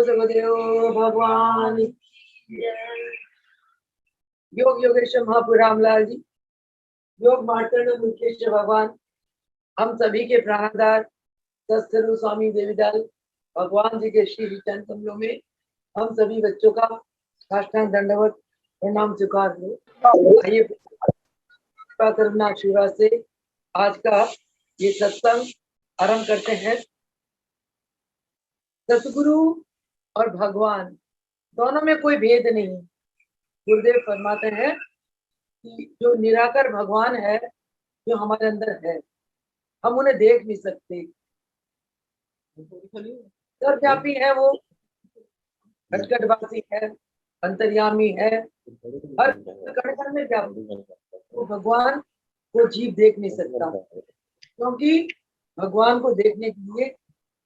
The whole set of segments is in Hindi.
सगदेव भगवान योग योगेश्वर महापुर रामलाल जी, योग मार्तंड मुकेश भगवान, हम सभी के प्राणदार सत्सरु स्वामी देवीदाल भगवान जी के श्री चरण कमलों में हम सभी बच्चों का साष्टांग दंडवत प्रणाम स्वीकार लो। आइए करुणा आशीर्वाद से आज का ये सत्संग आरंभ करते हैं। सतगुरु और भगवान दोनों में कोई भेद नहीं। गुरुदेव फरमाते हैं कि जो निराकार भगवान है, जो हमारे अंदर है, हम उन्हें देख नहीं सकते। सर्वव्यापी है, वो खटखटवासी है, अंतर्यामी है, हर कण में व्यापी। वो भगवान को जीव देख नहीं सकता, क्योंकि भगवान को देखने के लिए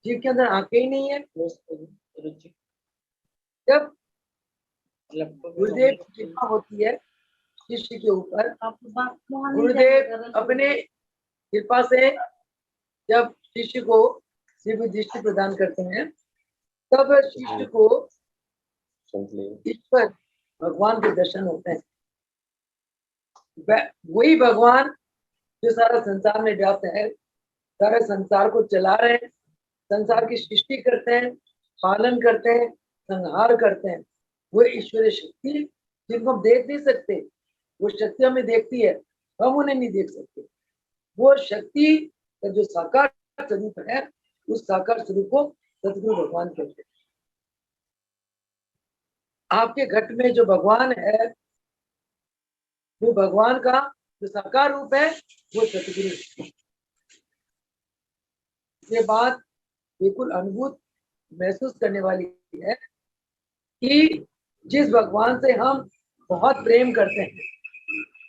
जीव के अंदर आंखें ही नहीं है। जब गुरुदेव की कृपा होती है शिष्य के ऊपर, गुरुदेव अपने कृपा से जब शिष्य को दिव्य दृष्टि प्रदान करते हैं, तब शिष्य को ईश्वर भगवान के दर्शन होते हैं। वही भगवान जो सारा संसार में व्याप्त है, सारे संसार को चला रहे हैं, संसार की सृष्टि करते हैं, पालन करते हैं, संहार करते हैं। वो ईश्वरीय शक्ति जिनको हम देख नहीं सकते, वो शक्ति हमें देखती है, हम उन्हें नहीं देख सकते। वो शक्ति का जो साकार स्वरूप है, उस साकार स्वरूप को सतगुरु भगवान कहते हैं। आपके घट में जो भगवान है, वो भगवान का जो साकार रूप है, वो सतगुरु। ये बात बिल्कुल अनुभूत महसूस करने वाली है कि जिस भगवान से हम बहुत प्रेम करते हैं,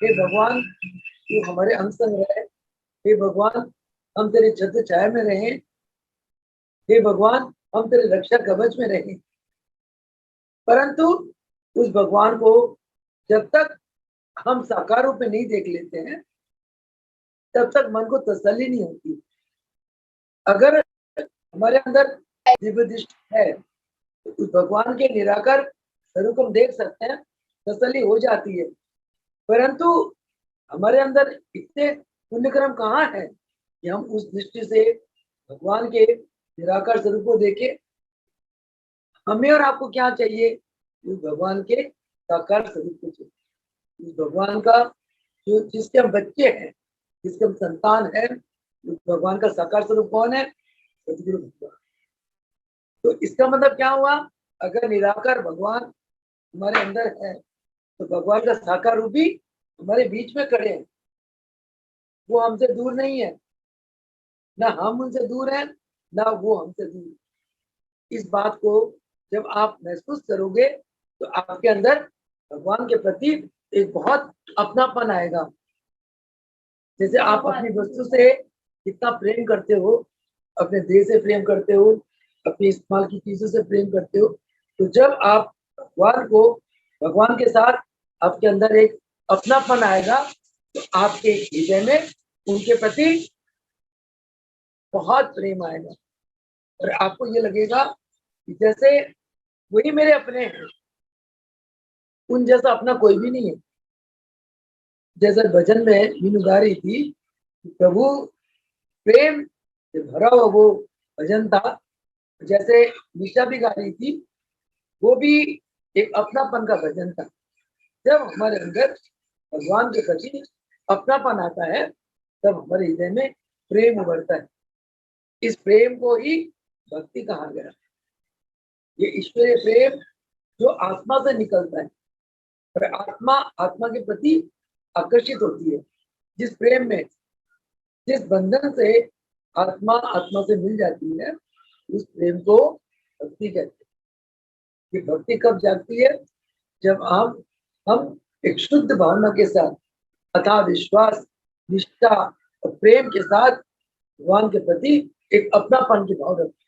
हे भगवान तू हमारे अंग संग रहे, हे भगवान हम तेरे छत्र छाया में रहें, हे भगवान हम तेरे रक्षा कवच में रहें। परंतु उस भगवान को जब तक हम साकार रूप में नहीं देख लेते हैं, तब तक मन को तसल्ली नहीं होती। अगर हमारे अंदर दिव्य दृष्टि है, तो उस भगवान के निराकार स्वरूप हम देख सकते हैं, तसल्ली हो जाती है। परंतु हमारे अंदर इतने पुण्यक्रम कहाँ है कि हम उस दृष्टि से भगवान के निराकार स्वरूप को देखें। हमें और आपको क्या चाहिए? उस भगवान के साकार स्वरूप को चाहिए। उस भगवान का जो जिसके हम बच्चे हैं, जिसके हम संतान है, उस भगवान का साकार स्वरूप कौन है? सतगुरु भगवान। तो इसका मतलब क्या हुआ? अगर निराकार भगवान हमारे अंदर है, तो भगवान का साकार रूप भी हमारे बीच में खड़े हैं। वो हमसे दूर नहीं है, ना हम उनसे दूर हैं, ना वो हमसे दूर है। इस बात को जब आप महसूस करोगे, तो आपके अंदर भगवान के प्रति एक बहुत अपनापन आएगा। जैसे आप अपनी वस्तु से कितना प्रेम करते हो, अपने देह से प्रेम करते हो, अपनी इस्तेमाल की चीजों से प्रेम करते हो, तो जब आप भगवान के साथ आपके अंदर एक अपनापन आएगा, तो आपके हृदय में उनके प्रति बहुत प्रेम आएगा और आपको ये लगेगा कि जैसे वही मेरे अपने हैं, उन जैसा अपना कोई भी नहीं है। जैसे भजन में मीनू गा रही थी, प्रभु प्रेम से भरा हुआ वो भजन था। जैसे निशा भी गा रही थी, वो भी एक अपनापन का भजन था। जब हमारे अंदर भगवान के प्रति अपनापन आता है, तब हमारे हृदय में प्रेम उभरता है। इस प्रेम को ही भक्ति कहा गया। ये ईश्वरीय प्रेम जो आत्मा से निकलता है और आत्मा के प्रति आकर्षित होती है। जिस प्रेम में, जिस बंधन से आत्मा से मिल जाती है, उस प्रेम को भक्ति कहते हैं। ये भक्ति कब जागती है? जब हम एक शुद्ध भावना के साथ, अथाह विश्वास, निष्ठा और प्रेम के साथ भगवान के प्रति एक अपनापन की भाव रखते हैं।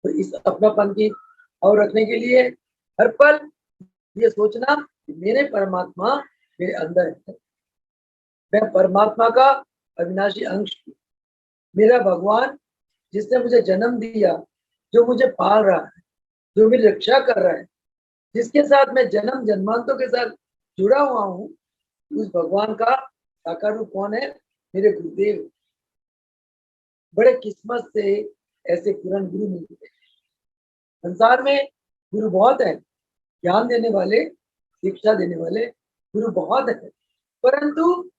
तो इस अपनापन की भाव रखने के लिए हर पल ये सोचना कि मेरे परमात्मा मेरे अंदर है, मैं परमात्मा का अविनाशी अंश हूँ। मेरा भगवान जिसने मुझे जन्म दिया, जो मुझे पाल रहा है, जो मेरी रक्षा कर रहा है, जिसके साथ मैं जन्म जन्मांतों के साथ जुड़ा हुआ हूँ, उस भगवान का साकार रूप कौन है? मेरे गुरुदेव। बड़े किस्मत से ऐसे पूर्ण गुरु मिलते हैं। संसार में गुरु बहुत है, ज्ञान देने वाले, शिक्षा देने वाले गुरु बहुत है, परंतु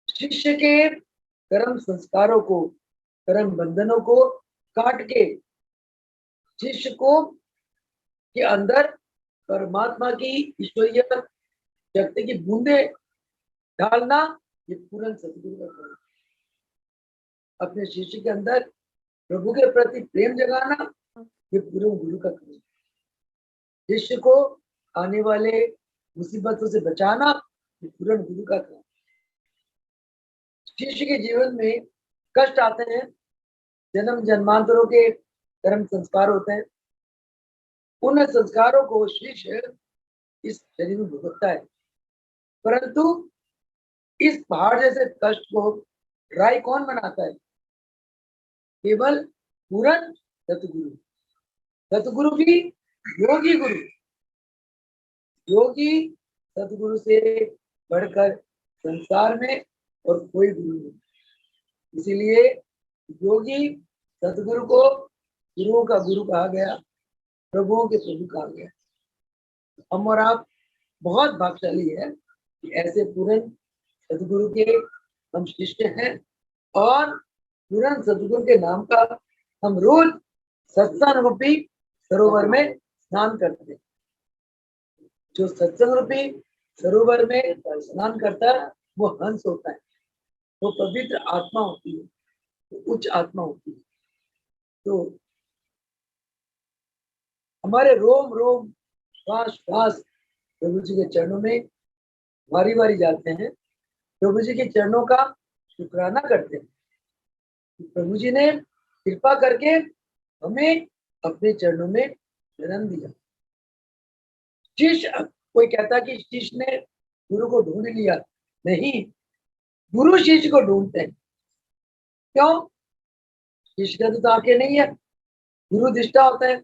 शिष्य के कर्म संस्कारों को, कर्म बंधनों को काट के शिष्य को के अंदर परमात्मा की ईश्वरीय शक्ति की बूंदे डालना, ये पूर्ण सदगुरु का काम है। अपने शिष्य के अंदर प्रभु के प्रति प्रेम जगाना, ये पूर्ण गुरु का काम है। शिष्य को आने वाले मुसीबतों से बचाना, ये पूर्ण गुरु का काम है। शिष्य के जीवन में कष्ट आते हैं, जन्म जन्मांतरों के कर्म संस्कार होते हैं, उन संस्कारों को शिष्य इस शरीर में भुगतता है, परंतु इस पहाड़ जैसे कष्ट को राय कौन बनाता है? केवल पूर्ण सतगुरु। सतगुरु भी योगी गुरु, योगी सतगुरु से बढ़कर संसार में और कोई गुरु नहीं। इसीलिए योगी सतगुरु को गुरुओं का गुरु कहा गया, प्रभुओं के प्रभु कहा गया। हम और आप बहुत भाग्यशाली है कि ऐसे पूर्ण सतगुरु के हम शिष्य हैं, और पूर्ण सतगुरु के नाम का हम रोज सत्संग रूपी सरोवर में स्नान करते हैं। जो सत्संग रूपी सरोवर में स्नान करता है वो हंस होता है, वो पवित्र आत्मा होती है, वो उच्च आत्मा होती है। तो हमारे रोम रोम श्वास श्वास प्रभु जी के चरणों में बारी बारी जाते हैं, प्रभु जी के चरणों का शुक्राना करते हैं। प्रभु जी ने कृपा करके हमें अपने चरणों में जन्म दिया। शिष्य, कोई कहता कि शिष्य ने गुरु को ढूंढ लिया, नहीं, गुरु शिष्य को ढूंढते हैं। क्यों? शिष्य का तो आंखें नहीं है, गुरु दृष्टा होता है।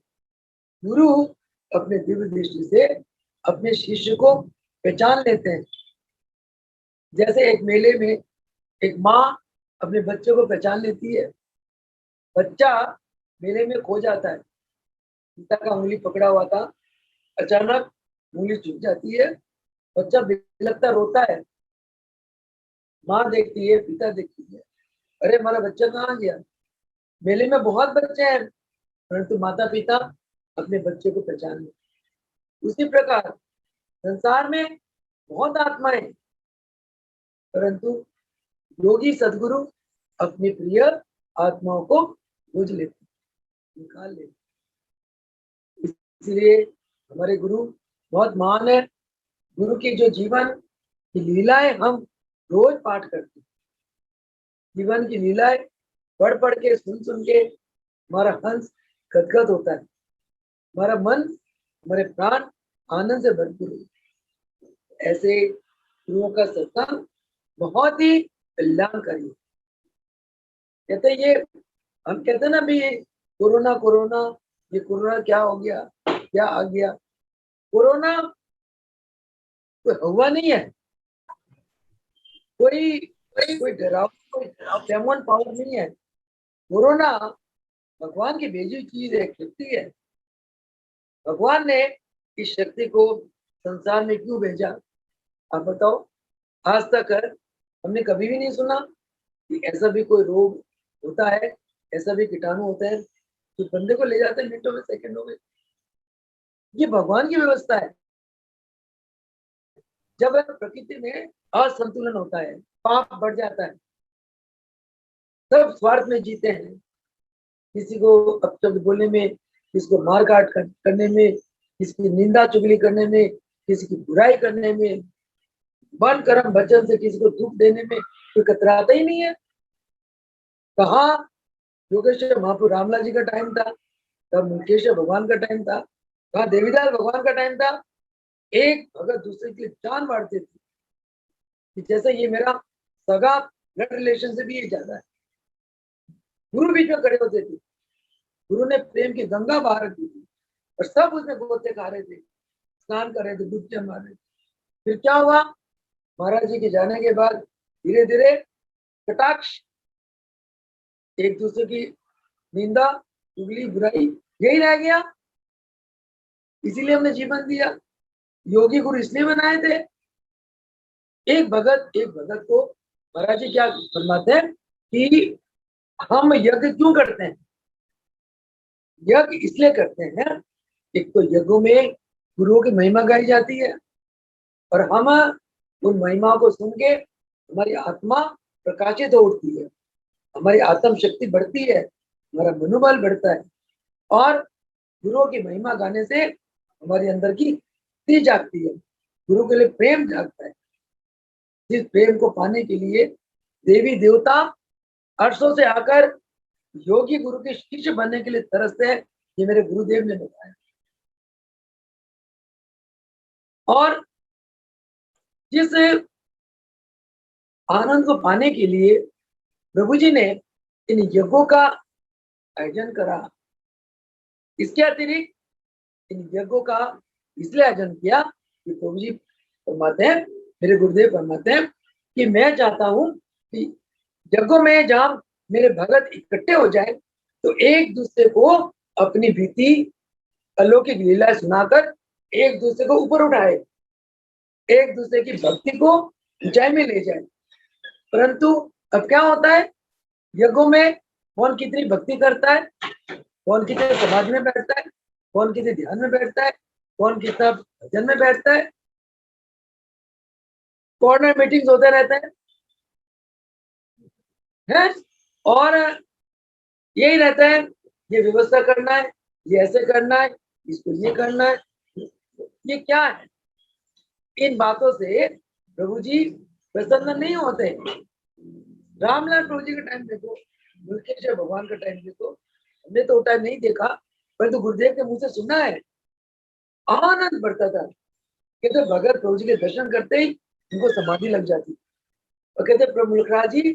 गुरु अपने दिव्य दृष्टि से अपने शिष्य को पहचान लेते हैं। जैसे एक मेले में एक माँ अपने बच्चे को पहचान लेती है। बच्चा मेले में खो जाता है, पिता का उंगली पकड़ा हुआ था, अचानक उंगली छूट जाती है, बच्चा बिलखता रोता है। माँ देखती है, पिता देखती है, अरे हमारा बच्चा कहाँ गया? मेले में बहुत बच्चे हैं, परंतु माता पिता अपने बच्चे को पहचान लेते। उसी प्रकार संसार में बहुत आत्माएं, परंतु योगी सदगुरु अपनी प्रिय आत्माओं को खोज लेते, निकाल लेते। इसलिए हमारे गुरु बहुत महान है। गुरु की जो जीवन की लीलाएं हम रोज पाठ करते हैं, जीवन की लीलाएं पढ़ पढ़ के, सुन सुन के हमारा हंस गदगद होता है, हमारा मन, हमारे प्राण आनंद से भरपूर होते हैं। ऐसे गुरुओं का सत्संग बहुत ही कल्याणकारी है। कहते ये, हम कहते ना भी कोरोना कोरोना, ये कोरोना क्या हो गया, क्या आ गया? कोरोना कोई हुआ नहीं है, कोई कोई डेमन पावर नहीं है। कोरोना भगवान की भेजी चीज है, शक्ति है। भगवान ने इस शक्ति को संसार में क्यों भेजा? आप बताओ। आज तक हमने कभी भी नहीं सुना कि ऐसा भी कोई रोग होता है, ऐसा भी कीटाणु होता है जो बंदे को ले जाते हैं मिनटों में, सेकंडों में। ये भगवान की व्यवस्था है। जब प्रकृति में असंतुलन होता है, पाप बढ़ जाता है, सब स्वार्थ में जीते हैं। किसी को अपशब्द बोलने में, किसी को मार काट करने में, किसी की निंदा चुगली करने में, किसी की बुराई करने में, मन कर्म वचन से किसी को दुख देने में कोई कतराता ही नहीं है। कहा योगेश्वर महापुर रामलाल जी का टाइम था, तब मुकेश भगवान का टाइम था, कहा देवीदास भगवान का टाइम था। एक भगत दूसरे के लिए जान मारते थे कि जैसे ये मेरा सगा ब्लड रिलेशन से भी ये ज्यादा है। गुरु बीच में खड़े होते थे, गुरु ने प्रेम की गंगा बहा रखी थी। और सब उसमें गोते खा रहे थे, स्नान कर रहे थे, डुबकियां मार रहे थे। फिर क्या हुआ, महाराज जी के जाने के बाद धीरे धीरे कटाक्ष, एक दूसरे की निंदा, चुगली, बुराई, यही रह गया। इसीलिए हमने जीवन दिया, योगी गुरु इसलिए बनाए थे। एक भगत को महाराज जी क्या फरमाते हैं कि हम यज्ञ क्यों करते हैं? यज्ञ इसलिए करते हैं, एक तो यज्ञों में गुरुओं की महिमा गाई जाती है और हम उन महिमाओं को सुन के हमारी आत्मा प्रकाशित हो उठती है, हमारी आत्म शक्ति बढ़ती है, हमारा मनोबल बढ़ता है और गुरुओं की महिमा गाने से हमारे अंदर की शक्ति जागती है, गुरु के लिए प्रेम जागता है। जिस प्रेम को पाने के लिए देवी देवता अर्शों से आकर योगी गुरु के शिष्य बनने के लिए तरसते हैं, ये मेरे गुरुदेव ने बताया। और जिस आनंद को पाने के लिए प्रभु जी ने इन यज्ञों का आयोजन करा, इसके अतिरिक्त इन यज्ञों का इसलिए आयोजन किया कि प्रभु जी फरमाते हैं, मेरे गुरुदेव फरमाते हैं कि मैं चाहता हूं कि यज्ञों में जहां मेरे भगत इकट्ठे हो जाए तो एक दूसरे को अपनी बीती अलौकिक लीला सुनाकर एक दूसरे को ऊपर उठाए, एक दूसरे की भक्ति को ऊंचाई में ले जाए। परंतु अब क्या होता है, यज्ञों में कौन कितनी भक्ति करता है, कौन कितने समाधि में बैठता है, कौन कितने ध्यान में बैठता है, कौन कितना भजन में बैठता है, कॉर्नर मीटिंग्स होते रहते हैं और यही रहता है, ये व्यवस्था करना है, ये ऐसे करना है, इसको ये करना है। ये क्या है? इन बातों से प्रभु जी प्रसन्न नहीं होते। रामलाल प्रभु जी का टाइम देखो, मुल्केश्वर भगवान का टाइम देखो, हमने तो टाइम नहीं देखा, परंतु गुरुदेव के मुंह से सुना है, आनंद बढ़ता था। कहते भगत प्रभु जी के दर्शन करते ही उनको समाधि लग जाती और कहते प्रभु मुल्कराज जी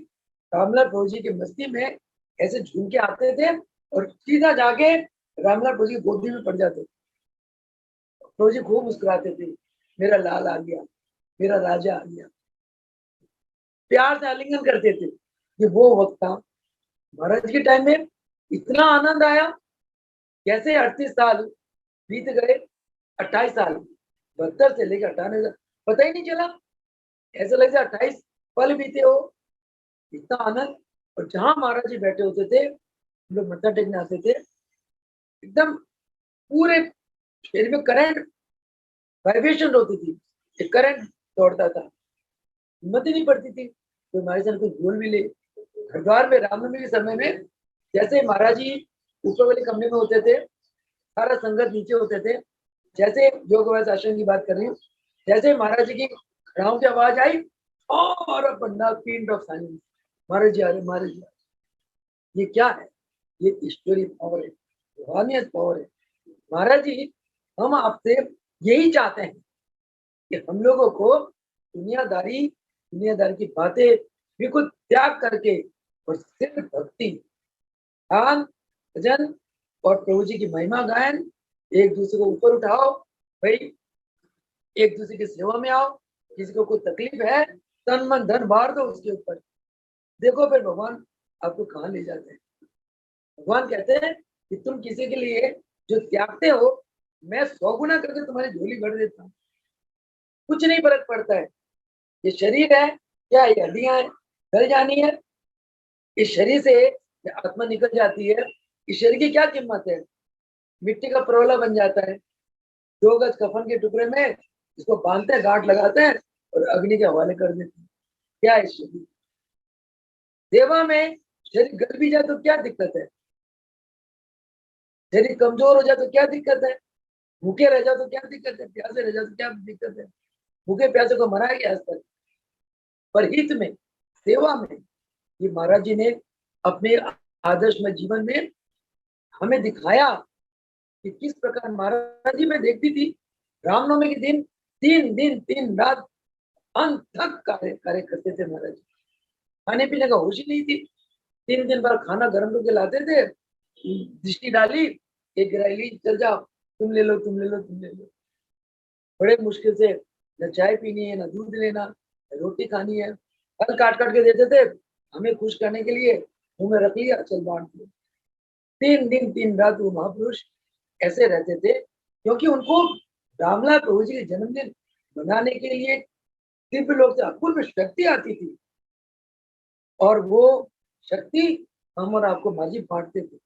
रामलाल प्रभु जी की मस्ती में ऐसे झूम के आते थे और सीधा जाके रामलाल प्रभु जी की गोदी में पड़ जाते। प्रभु जी खूब मुस्कुराते थे, मेरा लाल आ गया, मेरा राजा आ गया, प्यार से आलिंगन करते थे। ये वो वक्त था। महाराज के टाइम में इतना आनंद आया, कैसे 38 साल बीत गए, 28 साल 72 से लेकर 98 पता ही नहीं चला, ऐसा लग जाए 28 पल बीते हो, इतना आनंद। और जहां महाराज जी बैठे होते थे, हम लोग मत्था टेकने आते थे, एकदम पूरे शरीर में करंट वाइब्रेशन होती थी, एक करंट दौड़ता था, हिम्मत ही नहीं पड़ती थी तो हमारे साथ कुछ बोल भी ले। हरिद्वार में रामनवमी के समय में जैसे महाराज जी ऊपर वाले कमरे में होते थे, सारा संगत नीचे होते थे, जैसे योग अभ्यास आश्रम की बात कर रही हूँ, जैसे महाराज जी की खड़ाओं की आवाज आई और पंडाल पिन ऑफ साइलेंस, महाराज जी आ रहे, महाराज जी आ रहे। ये क्या है? ये ईश्वरी पावर है, रूहानियत पावर है। महाराज जी हम आपसे यही चाहते हैं कि हम लोगों को दुनियादारी की बातें बिल्कुल त्याग करके और सिर्फ भक्ति, ध्यान, भजन और प्रभु जी की महिमा गायन, एक दूसरे को ऊपर उठाओ भाई, एक दूसरे की सेवा में आओ, किसी को कोई तकलीफ है तन मन धन मार दो उसके ऊपर, देखो फिर भगवान आपको कहाँ ले जाते हैं। भगवान कहते हैं कि तुम किसी के लिए जो त्यागते हो, मैं 100 गुना करके तुम्हारी झोली भर देता हूँ, कुछ नहीं फर्क पड़ता है। ये शरीर है क्या, ये हड्डियां हैं, गल जानी है, इस शरीर से आत्मा निकल जाती है, इस शरीर की क्या कीमत है, मिट्टी का परोला बन जाता है। 2 गज कफन के टुकड़े में इसको बांधते हैं, गांठ लगाते हैं और अग्नि के हवाले कर देते हैं। क्या है शरीर? सेवा में शरीर गल भी जाए तो क्या दिक्कत है, शरीर कमजोर हो जाए तो क्या दिक्कत है, भूखे रह जाओ तो क्या दिक्कत है, प्यासे रह जाओ तो क्या दिक्कत है, भूखे प्यासे को मराया गया आज तक, पर हित में, सेवा में। ये महाराज जी ने अपने आदर्श में जीवन में हमें दिखाया कि किस प्रकार महाराज जी, मैं देखती थी रामनवमी के दिन 3 दिन 3 रात अंत तक कार्य करते थे महाराज जी, खाने पीने का होश ही नहीं थी। 3 दिन बाद खाना गर्म करके लाते थे, दृष्टि डाली, एक गिराई ली, चल जाओ तुम ले लो, तुम ले लो, तुम ले लो। बड़े मुश्किल से न चाय पीनी है, न दूध लेना, न रोटी खानी है, फल काट काट के देते थे हमें खुश करने के लिए, मुंह में रख लिया, चल बांट दो। 3 दिन 3 रात वो महापुरुष ऐसे रहते थे, क्योंकि उनको रामलाल प्रभु जी के जन्मदिन मनाने के लिए दिव्य लोक से अपूर्व शक्ति आती थी, और वो शक्ति हम और आपको माजी बांटते थे।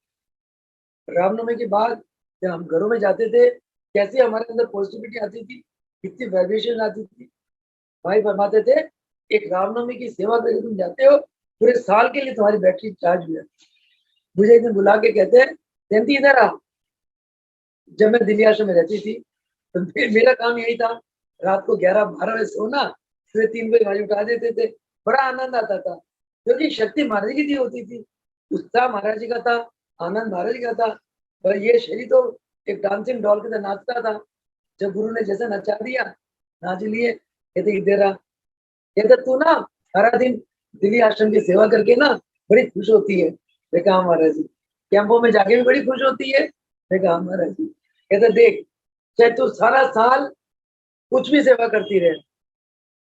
रामनवमी के बाद जब हम घरों में जाते थे, कैसे हमारे अंदर पॉजिटिविटी आती थी, कितनी वाइब्रेशन आती थी। भाई फरमाते थे, एक रामनवमी की सेवा करके तुम जाते हो, पूरे साल के लिए तुम्हारी बैटरी चार्ज हुई है। मुझे एक दिन बुला के कहते हैं, जयंती इधर आ। जब मैं दिल्ली आश्रम में रहती थी तो मेरा काम यही था, रात को 11-12 बजे सोना, फिर 3 बजे मुझे उठा देते थे। बड़ा आनंद आता था, क्योंकि शक्ति महाराज की दी होती थी, उत्साह महाराज जी का था, आनंद महाराज जी का था। और ये शरीर तो एक डांसिंग डॉल के तरह नाचता था। जब गुरु ने जैसे नचा दिया, नाच लिए, कहते इधर आ, कहते तू ना सारा दिन दिल्ली आश्रम की सेवा करके ना बड़ी खुश होती है। मैं कहा महाराज जी, कैंपों में जाके भी बड़ी खुश होती है। मैं कहा महाराज जी, कहते देख, चाहे तू सारा साल कुछ भी सेवा करती रहे,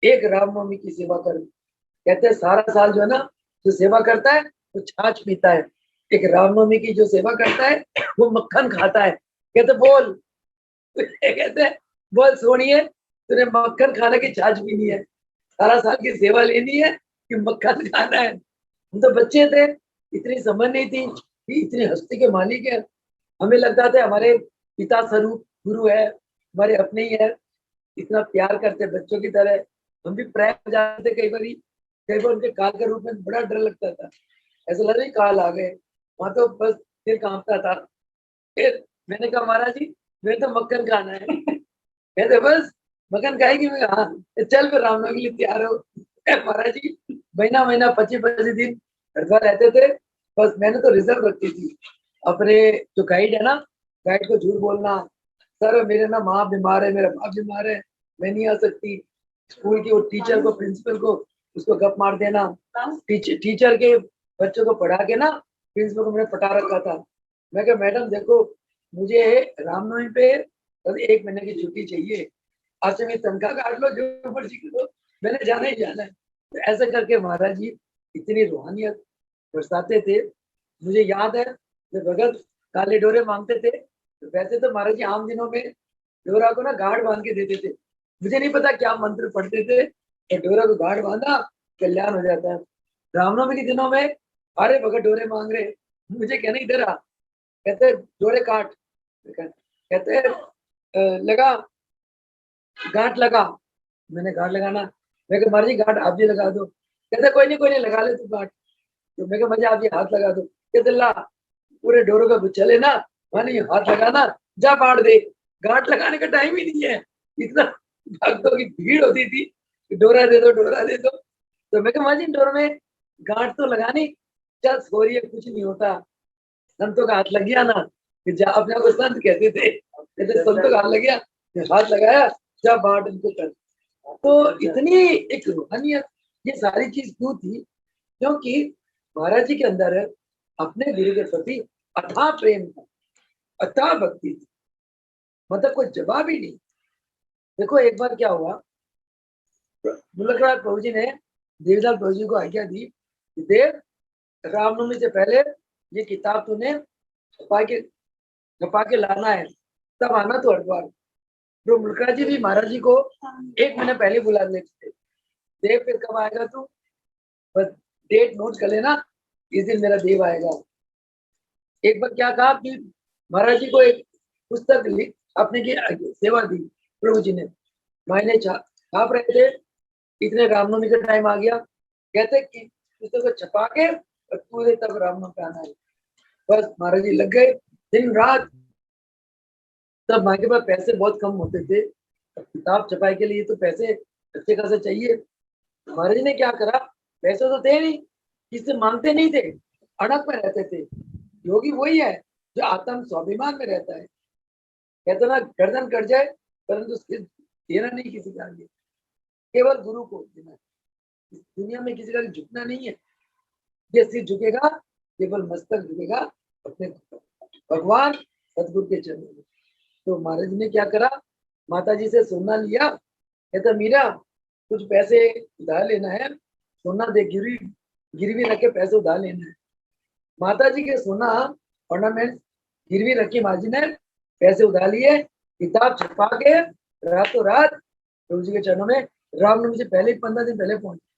एक रामनवमी की सेवा कर। कहते हैं सारा साल जो है ना, जो सेवा करता है वो छाछ पीता है, एक रामनवमी की जो सेवा करता है वो मक्खन खाता है। कहते बोल कहते हैं बोल सोनिए, तूने मक्खन खाने की छाछ पीनी है, सारा साल की सेवा लेनी है कि मक्खन खाना है। हम तो बच्चे थे, इतनी समझ नहीं थी कि इतनी हस्ती के मालिक है। हमें लगता था हमारे पिता स्वरूप गुरु है, हमारे अपने ही है, इतना प्यार करते बच्चों की तरह। हम भी प्राय हो जाते थे कई बार उनके काल के रूप में बड़ा डर लगता था, ऐसा लग रहा काल आ गए, वहां तो बस सिर कांपता था। फिर मैंने कहा महाराज जी, मेरे तो मक्खन खाना है। कहते बस मक्खन खाएगी? मैं हाँ। चल फिर रामनवमी के लिए तैयार हो। महाराज जी महीना महीना 25-25 दिन हरिद्वार रहते थे। बस मैंने तो रिजर्व रखती थी, अपने जो गाइड है ना, गाइड को झूठ बोलना, सर मेरे ना माँ बीमार है, मेरा बाप बीमार है, मैं नहीं आ सकती। स्कूल की वो टीचर को, प्रिंसिपल को, उसको गप मार देना। टीचर के बच्चों को पढ़ा के ना प्रिंसिपल को मैंने पटा रखा था। मैं कहा मैडम देखो, मुझे रामनवमी पे बस 1 महीने की छुट्टी चाहिए, आज से मेरी तनख्वाह काट लो, जो मर्जी करो, मैंने जाना ही जाना है। तो ऐसा करके महाराज जी इतनी रूहानियत बरसाते थे। मुझे याद है जब भगत काले डोरे मांगते थे, तो वैसे तो महाराज जी आम दिनों में डोरा को ना गाढ़ बांध के देते थे। मुझे नहीं पता क्या मंत्र पढ़ते थे, तो डोरा को गाढ़ बांधा, कल्याण हो जाता है। रामनवमी के दिनों में अरे भगत डोरे मांग रहे, मुझे कहना इधर आ, कहते डोरे काट, कहते लगा गांठ लगा। मैंने गांठ लगाना, मैं कहा महाराज जी गांठ आप भी लगा दो। कहते कोई नहीं लगा ले तू गांठ। तो मैं कहा मुझे आप ये हाथ लगा दो। कहते ला पूरे डोरों का चले ना, मैंने ये हाथ लगाना, जा बांट दे, गांठ लगाने का टाइम ही नहीं है। इतना भक्तों की भीड़ होती थी, डोरा दे दो, डोरा दे दो। तो मैं कहा महाराज जी डोर में गांठ तो लगानी, चल सॉरी कुछ नहीं होता। संतों का हाथ लग गया ना, अपने आप को संत कहते थे, कहते संतों का हाथ लग गया, हाथ लगाया, जा बांट उनको कर। तो इतनी एक रूहानियत, ये सारी चीज क्यों थी? क्योंकि महाराज जी के अंदर अपने गुरु के प्रति अथाह प्रेम था, अथाह भक्ति थी, मतलब कोई जवाब ही नहीं। देखो एक बार क्या हुआ, मुलकराज प्रभु जी ने देवदास प्रभु जी को आज्ञा दी कि देव, रामनवमी से पहले ये किताब तूने छपा के लाना है, तब आना तो हरिद्वार। तो मुलकराज जी भी महाराज जी को 1 महीने पहले बुला लेते थे, देव फिर कब आएगा तू, बस डेट नोट कर लेना, इस दिन मेरा देव आएगा। एक बार क्या कहा कि महाराज जी को एक पुस्तक अपने की सेवा दी प्रभु जी ने, मायने छाप रहे थे, इतने रामनवमी का टाइम आ गया, कहते कि पुस्तक को छपा के और पूरे तक रामनवमी पे आना है। बस महाराज जी लग गए दिन रात। तब माँ के पास पैसे बहुत कम होते थे, किताब छपाई के लिए तो पैसे अच्छे खासे चाहिए। महाराज जी ने क्या करा, पैसे तो थे नहीं, किससे मांगते नहीं थे, अड़क में रहते थे। योगी वही है जो आत्म स्वाभिमान में रहता है, कहते ना गर्दन कट जाए परंतु देना नहीं किसी का आगे, केवल गुरु को देना। इस दुनिया में किसी का झुकना नहीं है, ये सिर झुकेगा, केवल मस्तक झुकेगा अपने भगवान सदगुरु के चरणों में। तो महाराज जी ने क्या करा, माता जी से सोना लिया, कहता मीरा कुछ पैसे उधार लेना है, सोना दे, गिरवी गिरवी रख के पैसे उधार लेना है। माता जी के सोना ऑर्नामेंट गिरवी रखी माँ जी ने, पैसे उधार लिए, किताब छपा के रातों रात प्रभु जी के चरणों में रामनवमी से पहले 15 दिन पहले पहुंचे।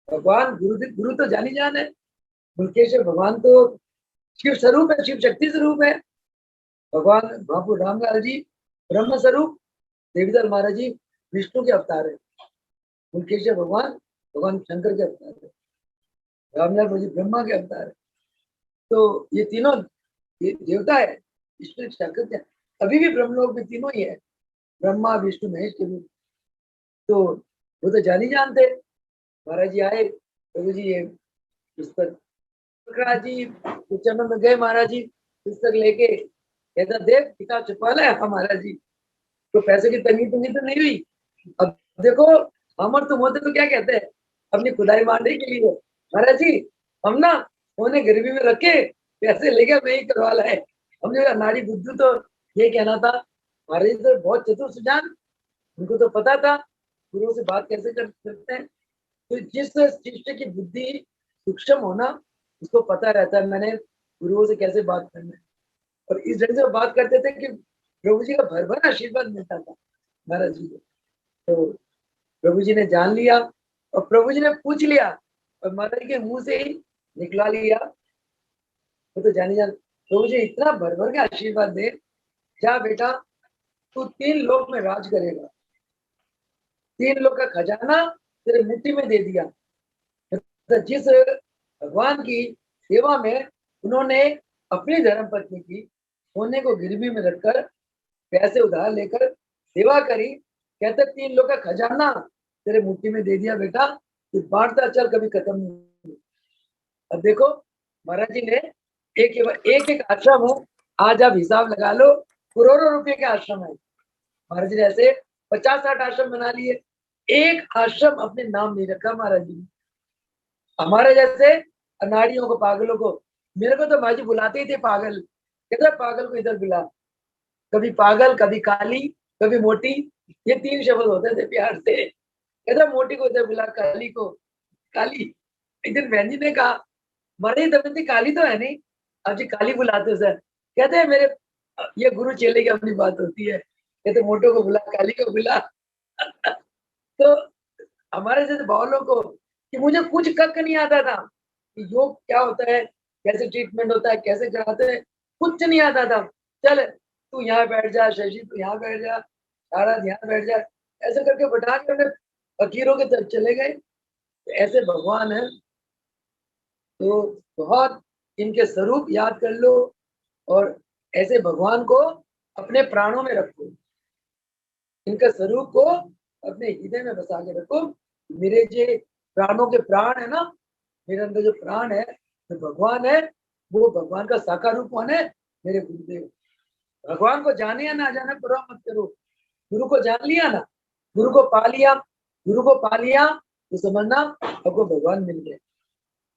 भगवान गुरु तो जानी जान है, मुल्केश्वर भगवान तो शिव स्वरूप है, शिव शक्ति स्वरूप है। भगवान महापुरुष रामलाल जी ब्रह्म स्वरूप, देवीदल महाराज जी विष्णु के अवतार है, मुल्केश्वर भगवान भगवान शंकर के अवतार है, रामलाल जी ब्रह्मा के अवतार है। तो ये तीनों ये देवता है, विष्णु शंकर के। अभी भी ब्रह्मलोक में तीनों ही है, ब्रह्मा विष्णु महेश के रूप। तो वो तो जानी जानते। महाराज जी आए, प्रभु जी ये पुस्तक, महाराज जी चरणों में गए, महाराज जी पुस्तक लेके, कहता देव किताब छपा ला। हाँ महाराज जी, तो पैसे की तंगी तो नहीं हुई। अब देखो हम और तुम होते तो क्या कहते हैं, अपनी खुदाई मारने के लिए, महाराज जी हम ना उन्हें गरीबी में रखे पैसे लेके मैं ही करवा लाए। हमने नारी बुद्धू तो ये कहना था। महाराज जी तो बहुत चतुर सुजान, उनको तो पता था गुरुओं से बात कैसे कर सकते हैं। तो जिस शिष्य की बुद्धि सूक्ष्म होना, उसको पता रहता है मैंने गुरुओं से कैसे बात करना है। और इस ढंग से वो बात करते थे कि प्रभु जी का भर भर आशीर्वाद मिलता था महाराज जी को। तो प्रभु जी ने जान लिया और प्रभु जी ने पूछ लिया और महाराज के मुंह से ही निकला लिया। वो तो जानी जान, प्रभु जी इतना भर भर के आशीर्वाद दे, क्या बेटा तू 3 लोक में राज करेगा, 3 लोक का खजाना तेरे मुट्ठी में दे दिया। तो जिस भगवान की सेवा में उन्होंने अपनी धर्म पत्नी की सोने को गिरवी में रखकर पैसे उधार लेकर सेवा करी, कहते 3 लोग का खजाना तेरे मुट्ठी में दे दिया बेटा, तू बांटता चल, कभी खत्म नहीं। अब देखो महाराज जी ने एक आश्रम है, आज आप हिसाब लगा लो, करोड़ों रुपए के आश्रम है। महाराज जी ने ऐसे 50-60 आश्रम बना लिए, एक आश्रम अपने नाम नहीं रखा महाराज जी ने। हमारे जैसे अनाड़ियों को, पागलों को, मेरे को तो माजी बुलाते ही थे पागल, कहते पागल को इधर बुला। कभी पागल, कभी काली, कभी मोटी, ये 3 शब्द होते थे प्यार से। कहता मोटी को इधर बुला, काली को काली। एक दिन बहन जी ने कहा मारे दमयंती काली तो है नहीं, अब जी काली बुलाते सर। कहते हैं मेरे ये गुरु चेले की अपनी बात होती है, कहते मोटो को बुला, काली को बुला। तो हमारे जैसे बावलों को कि मुझे कुछ कक नहीं आता था कि योग क्या होता है, कैसे ट्रीटमेंट होता है, कैसे कराते हैं, कुछ नहीं आता था। चल तू यहाँ बैठ जा, शशि तू यहाँ बैठ जा, शारद यहाँ बैठ जा, ऐसे करके बैठा के उन्हें फकीरों के तरफ चले गए। तो ऐसे भगवान है, तो बहुत इनके स्वरूप याद कर लो और ऐसे भगवान को अपने प्राणों में रखो, इनका स्वरूप को अपने हृदय में बसा के रखो। मेरे जो प्राणों के प्राण है ना, मेरे अंदर जो प्राण है, जो भगवान है, वो भगवान का साकार रूप कौन है, मेरे गुरुदेव। भगवान को जाने या ना जाने परवाह मत करो, गुरु को जान लिया ना, गुरु को पा लिया, गुरु को पा लिया तो समझना आपको भगवान मिल गए।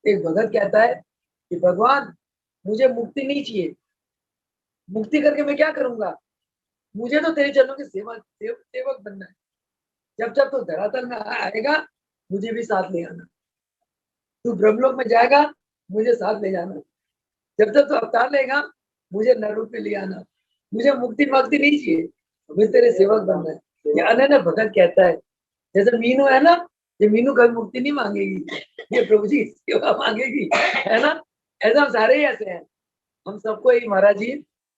एक भगत कहता है कि भगवान मुझे मुक्ति नहीं चाहिए, मुक्ति करके मैं क्या करूंगा, मुझे तो तेरे चरणों की सेवक बनना है। जब जब तू धरातल में आएगा मुझे भी साथ ले आना, तू ब्रह्मलोक में जाएगा मुझे साथ ले जाना, जब तक तू अवतार लेगा मुझे नर रूप में ले आना। मुझे मुक्ति मक्ति नहीं चाहिए, मुझे तेरे सेवक बनना है। ये अनन्य भगत कहता है। जैसे मीनू है ना, ये मीनू कभी मुक्ति नहीं मांगेगी, ये प्रभु जी सेवा मांगेगी, है ना। ऐसा हम सारे ही ऐसे हैं, हम सबको ही महाराज जी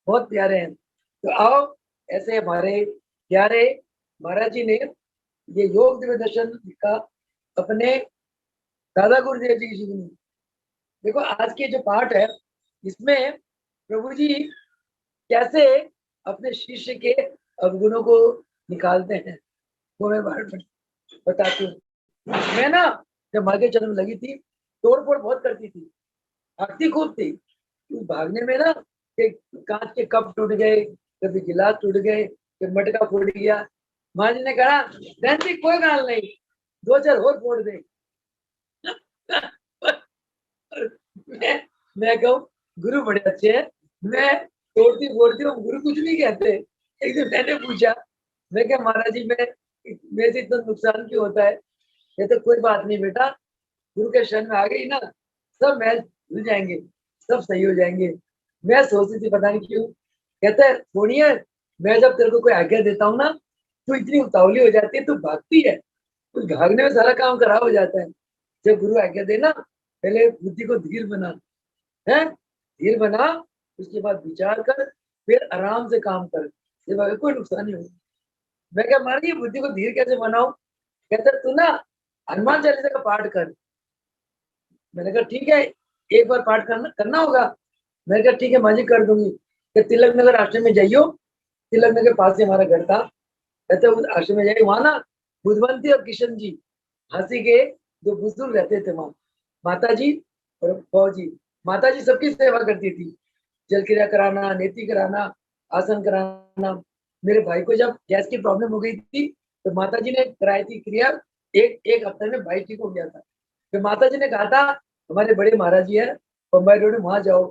बहुत प्यारे हैं। तो आओ ऐसे हमारे प्यारे महाराज जी ने ये योग दिव्य दर्शन का अपने दादा गुरुदेव जी की जीवनी। देखो आज के जो पाठ है इसमें प्रभु जी कैसे अपने शिष्य के अवगुणों को निकालते हैं वो मैं बताती हूँ। मैं ना जब माँ के चरण लगी थी, तोड़ फोड़ बहुत करती थी, भागती खूब थी। उस भागने में ना कांच के कप टूट गए, कभी गिलास टूट गए, कभी मटका फूट गया। माँ जी ने कहा बहन जी कोई गाल नहीं, 2-4 और फोड़ दे। मैं कहूँ गुरु बड़े अच्छे हैं, मैं तोड़ती फोड़ती हो, गुरु कुछ नहीं कहते। एक दिन मैंने पूछा, मैं क्या महाराज जी मैं मेरे से इतना नुकसान क्यों होता है? ये तो कोई बात नहीं बेटा, गुरु के शरण में आ गई ना, सब मैच धुल जाएंगे, सब सही हो जाएंगे। मैं सोचती थी पता नहीं क्यों। कहता है सोनिया, मैं जब तेरे को कोई आज्ञा देता हूँ ना, तू इतनी उतावली हो जाती है, तू भागती है, उस भागने में सारा काम खराब हो जाता है। जब गुरु आज्ञा देना, पहले बुद्धि को धीर बना, है धीर बना, उसके बाद विचार कर, फिर आराम से काम कर, ये भाई कोई नुकसान नहीं होगा। मैं क्या मारी बुद्धि को धीर कैसे बनाऊं? कहता तू ना हनुमान चालीसा का पाठ कर। मैंने कहा ठीक है, एक बार पाठ करना करना होगा। मैंने कहा ठीक है माँ जी कर दूंगी। कि तिलक नगर आश्रम में जाइयो, तिलक नगर पास से हमारा घर था। कहते उस आश्रम में जाइए, वहां ना बुधवंती और किशन जी हंसी के जो बुजुर्ग रहते थे वहां, माता जी और फौजी। माता जी सबकी सेवा करती थी, जल क्रिया कराना, नेति कराना, आसन कराना। मेरे भाई को जब गैस की प्रॉब्लम हो गई थी, तो माता जी ने कराई थी क्रिया। एक एक हफ्ते में भाई ठीक हो गया था। फिर माता जी ने कहा था हमारे बड़े महाराज जी है बम्बई रोड में, वहां जाओ।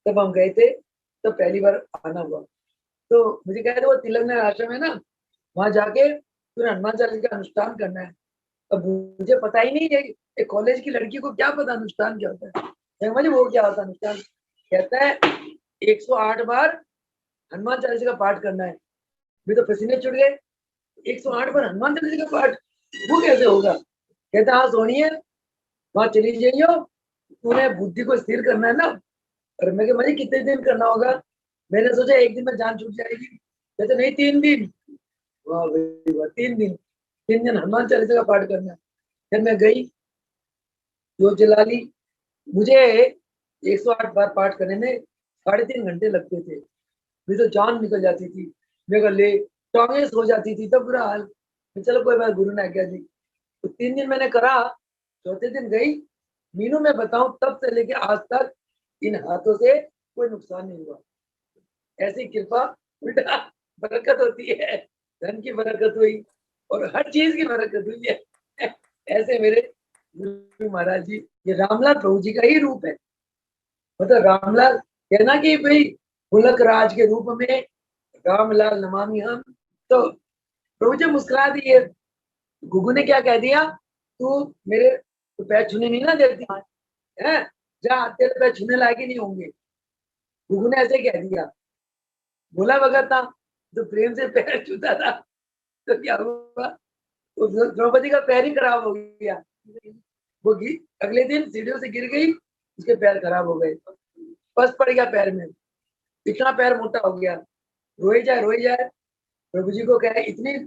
तब हम गए थे, तब पहली बार आना हुआ। तो मुझे कह रहे वो तिलक नगर आश्रम है ना, वहां जाके फिर हनुमान चालीसा का अनुष्ठान करना है। अब मुझे पता ही नहीं है, एक कॉलेज की लड़की को क्या पता अनुष्ठान क्या होता है। मैं मुझे वो क्या होता है अनुष्ठान? कहता है 108 बार हनुमान चालीसा का पाठ करना है। भी तो पसीने छूट गए, 108 बार हनुमान चालीसा का पाठ वो कैसे होगा? कहता हाँ सोनिए, वहां चली जाइयो, तूने बुद्धि को स्थिर करना है ना। और मैं मुझे कितने दिन करना होगा? मैंने सोचा एक दिन में जान छूट जाएगी। कहते नहीं 3 दिन। वाह भाई वाह, 3 दिन, 3 दिन हनुमान चालीसा का पाठ करना है। फिर मैं गई, जो जला ली। मुझे 108 बार पाठ करने में 3.5 घंटे लगते थे। मेरी तो जान निकल जाती थी, मेरे ले टांगे सो जाती थी, तब बुरा हाल। चलो कोई बात, गुरु ने आज्ञा दी। तो 3 दिन मैंने करा, चौथे दिन गई। मीनू मैं बताऊं तब से लेके आज तक इन हाथों से कोई नुकसान नहीं हुआ। ऐसी कृपा, उल्टा बरकत होती है, धन की बरकत हुई और हर चीज की बरकत हुई है। ऐसे मेरे गुरु महाराज जी, ये रामलाल प्रभु जी का ही रूप है। मतलब रामलाल कहना कि भाई बुलक राज के रूप में रामलाल नमामि हम। तो प्रभु जी मुस्कुरा दिए। गुगु ने क्या कह दिया, तू मेरे तो पैर छूने नहीं ना देती है, जा तेरे पैर छूने लायक ही नहीं होंगे। गुगु ने ऐसे कह दिया। भोला भगत था, तो प्रेम से पैर छूता था, तो क्या हुआ, द्रौपदी का पैर ही खराब हो गया। वो अगले दिन सीढ़ियों से गिर गई, उसके पैर खराब हो गए, पस पड़ गया पैर में, इतना पैर मोटा हो गया। रोई जाए, प्रभु जी को कहे, इतनी